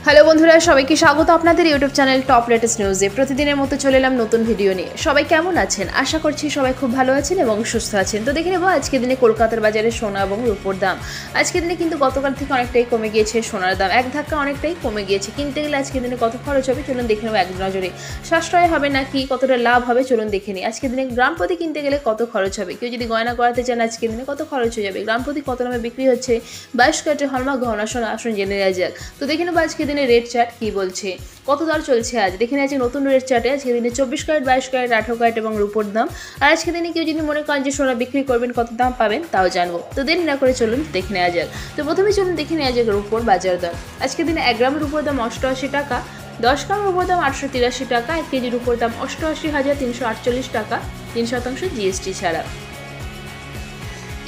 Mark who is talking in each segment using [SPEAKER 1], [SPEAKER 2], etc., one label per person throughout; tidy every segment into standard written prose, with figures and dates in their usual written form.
[SPEAKER 1] Hello বন্ধুরা, সবাইকে স্বাগত আপনাদের ইউটিউব চ্যানেল টপ লেটেস্ট নিউজে। প্রতিদিনের মতো চলে এলাম নতুন ভিডিও নিয়ে। সবাই কেমন আছেন? আশা করছি সবাই খুব ভালো আছেন এবং সুস্থ আছেন। তো দেখে নেব আজকের দিনে কলকাতার বাজারে সোনা এবং রূপোর দাম। আজকের দিনে কিন্তু গতকাল থেকে অনেকটাই কমে গিয়েছে সোনার দাম, এক ধাক্কা অনেকটাই কমে গিয়েছে। কিনতে গেলে আজকের দিনে কত খরচ হবে চলুন দেখে নেব এক নজরে। সাশ্রয় হবে নাকি কতটা লাভ হবে চলুন দেখে নিই। আজকের দিনে গ্রাম প্রতি কিনতে গেলে কত খরচ হবে, কেউ যদি গয়না করাতে চান আজকের দিনে কত খরচ হয়ে যাবে, গ্রাম প্রতি কত দামে বিক্রি হচ্ছে 22 ক্যারেটের হলমার্ক গহনা সোনা, আসুন জেনে নেওয়া যাক। তো দেখে নেব আজকের দিনে রেট চার্ট কি বলছে, কত দর চলছে আজ। দেখে নিয়েছে নতুন রেট চার্টে আজকে দিনে 24 ক্যারেট, 22 ক্যারেট, 18 ক্যারেট এবং রূপোর দাম। আর আজকে দিনে কেউ যদি মনে করেন যে সোনা বিক্রি করবেন কত দাম পাবেন তাও জানবো। তো দেরি না করে চলুন দেখে নেওয়া যাক। তো প্রথমে চলুন দেখে নেওয়া যাক রূপোর বাজার দর। আজকে দিনে 1 গ্রামের রূপোর দাম 88 টাকা, 10 গ্রামের রূপোর দাম 883 টাকা, 1 কেজির রূপোর দাম 88,348 টাকা 3% জিএসটি ছাড়া।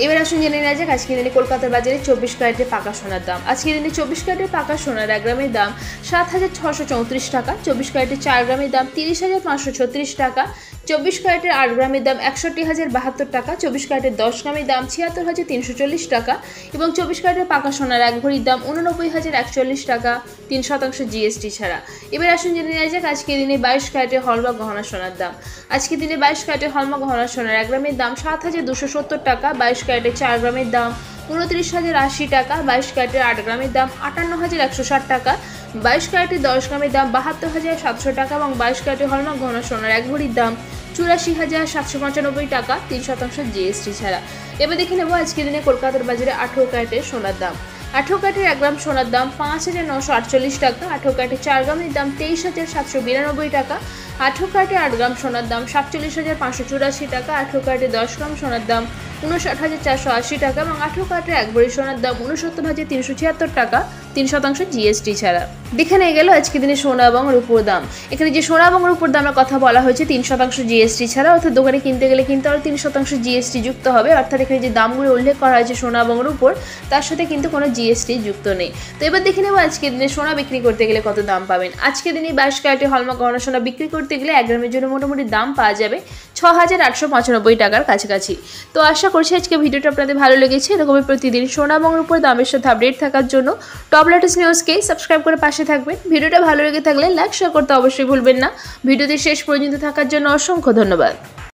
[SPEAKER 1] এবার আসুন জেনে নেওয়া যাক আজকের দিনে কলকাতার বাজারে 24 ক্যারেটের পাকা সোনার দাম। আজকের দিনে 24 ক্যারেটের পাকা সোনার 1 গ্রামের দাম 7,634 টাকা, 24 ক্যারেটের 4 গ্রামের দাম 30,536 টাকা, 24 ক্যারেটের 8 গ্রামের দাম 61,072 টাকা, 24 ক্যারেটের 10 গ্রামের দাম 76,340 টাকা এবং 24 ক্যারেটের পাকা সোনার 1 ভরির দাম 89,041 টাকা 3% জিএসটি ছাড়া। এবার আসুন জেনে নেওয়া যাক আজকের দিনে 22 ক্যারেটের হলমার্ক গহনা সোনার দাম। আজকের দিনে 22 ক্যারেটের হলমার্ক গহনা সোনার 1 গ্রামের দাম 7,270 টাকা, 22 ক্যারেটের 4 গ্রামের দাম 29,080 টাকা, 22 ক্যারেটের 8 গ্রামের দাম 58,160 টাকা, 22 ক্যারেটের 10 গ্রামের দাম 72,700 টাকা এবং 22 ক্যারেটের হলমার্ক গহনা সোনার 1 ভরির দাম 84,795 টাকা 3% জিএসটি ছাড়া। এবার দেখে নেব আজকের দিনে কলকাতার বাজারে 18 ক্যারেটের সোনার দাম। 18 ক্যারেটের 1 গ্রাম সোনার দাম 5,948 টাকা, 18 ক্যারেটের 4 গ্রামের দাম 23,792 টাকা, 18 ক্যারেটের 8 গ্রাম সোনার দাম 47,584 টাকা, 18 ক্যারেটের 10 গ্রাম সোনার দাম 59,480 টাকা এবং 18 ক্যারেটের 1 ভরি সোনার দাম 69,376 টাকা 3% জিএসটি ছাড়া। দেখে নিয়ে গেল আজকের দিনে সোনা এবং রূপোর দাম। এখানে যে সোনা এবং রূপোর দামের কথা বলা হয়েছে 3% জিএসটি ছাড়া, অর্থাৎ দোকানে কিনতে গেলে কিন্তু আরও 3% জিএসটি যুক্ত হবে। অর্থাৎ এখানে যে দামগুলো উল্লেখ করা হয়েছে সোনা এবং রূপোর, তার সাথে কিন্তু কোনো জিএসটি যুক্ত নেই। তো এবার দেখে নেব আজকের দিনে সোনা বিক্রি করতে গেলে কত দাম পাবেন। আজকের দিনে 22 ক্যারেটের হলমার্ক গহনা সোনা বিক্রি করতে গেলে 1 গ্রামের জন্য মোটামুটি দাম পাওয়া যাবে 6,895 টাকার কাছাকাছি। তো আশা করছি আজকে ভিডিওটা আপনাদের ভালো লেগেছে। এরকমই প্রতিদিন সোনা এবং রূপোর দামের সাথে আপডেট থাকার জন্য টপ লেটেস্ট নিউজকে সাবস্ক্রাইব করে পাশে থাকবেন। ভিডিওটা ভালো লেগে থাকলে লাইক শেয়ার করতে অবশ্যই ভুলবেন না। ভিডিওতে শেষ পর্যন্ত থাকার জন্য অসংখ্য ধন্যবাদ।